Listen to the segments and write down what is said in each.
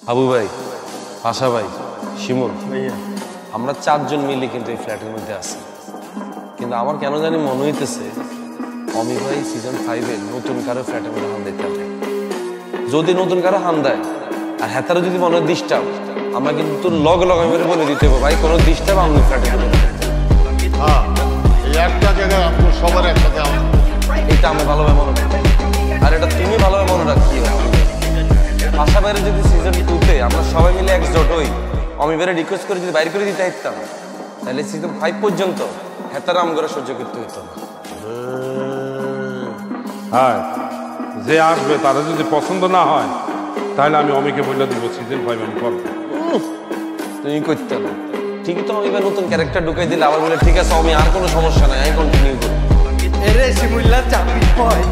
হাবু ভাই, আশা ভাই, শিমুল ভাইয়া, আমরা চারজন মিলে কিন্তু এই ফ্ল্যাটের মধ্যে আছি। কিন্তু আমার কেন জানি মনে হইতেছে অমি ভাই সিজন 5-এ নতুন কারো ফ্ল্যাটের মধ্যে হান দিতে হবে। যদি নতুন কারো হান দেয় আর হেতারও যদি মনে হয় ডিস্টার্ব, আমরা কিন্তু লগে লগে আমি বলে দিতে হবে ভাই কোনো ডিস্টার্ব আমি ফ্ল্যাটের মধ্যে। হ্যাঁ, এই একটা জায়গায় আপনার সবার একসাথে এটা আমি ভালোভাবে মনে রাখি, আর এটা তুমি ভালোভাবে মনে রাখিও। আশা বাইরে যদি সিজন 2-তে আমরা সবাই মিলে একজোট হই, অমি বাইরে রিকোয়েস্ট করে যদি বাইরে করে দিতে পারতাম, তাহলে সিজন 5 পর্যন্ত হেতারা আম করে সহ্য করতে হইতো না। হ্যাঁ, যে আসবে তারা যদি পছন্দ না হয় তাহলে আমি অমিকে বলে দিব সিজন 5 আমি করবো। তুমি করতে না, ঠিকই তো অমি ভাই নতুন ক্যারেক্টার ঢুকাই দিলে আবার বলে ঠিক আছে অমি আর কোনো সমস্যা নাই, আমি কন্টিনিউ করি। এরে শিমুল্লা চাপি বয়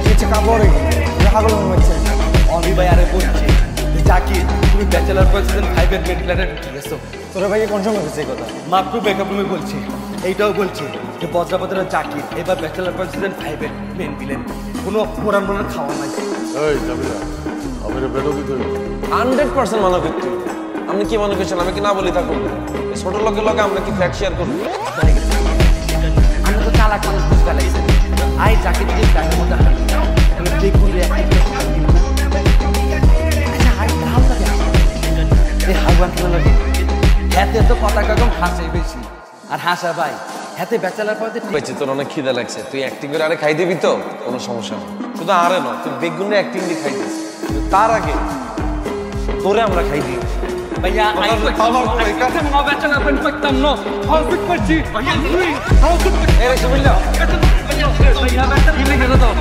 কিছু কাপড় হাগল হচ্ছে অমি ভাই আরে বলছে জাকির তুমি ব্যাচেলার পর সিজন 5-এর মেন প্ল্যানে ঢুকে গেছো। তোরা ভাই কনফার্ম হয়েছে এই কথা? মাত্র ব্যাকআপ রুমে বলছি, এইটাও বলছি যে বজ্রাপতের জাকির এবার ব্যাচেলার পর সিজন 5-এর মেন ভিলেন। কোনো পুরান পুরান খাওয়া নাই। এই জামিলা, আমি বেরো দিতে 100% মানা করতে। আপনি কি মনে করছেন আমি কি না বলি থাকুন? ছোট লোকের লগে আমরা কি ফ্ল্যাট শেয়ার করবো? আমি তো চালাক মানুষ বুঝতে লাগছে। আই জাকির দিয়ে গাড়ির মধ্যে হাঁটি আমি দেখুন রে হাগুয়ান খেলা লাগে হাতে তো পতাকা কম হাসে বেশি আর হাসা ভাই হাতে ব্যাচেলার পদে বেঁচে তোর অনেক খিদা লাগছে, তুই অ্যাক্টিং করে আরে খাই দিবি তো কোনো সমস্যা নেই। শুধু আরে নয়, তুই বেগুনে অ্যাক্টিং দিয়ে খাই দিস, তার আগে তোরে আমরা খাই দিই। ভাইয়া আই কাছে মা ব্যাচেলার পদ পাইতাম না হসপিটাল করছি ভাইয়া তুই হসপিটাল এরে শুনলা ভাইয়া ব্যাচেলার কি লিখে দাও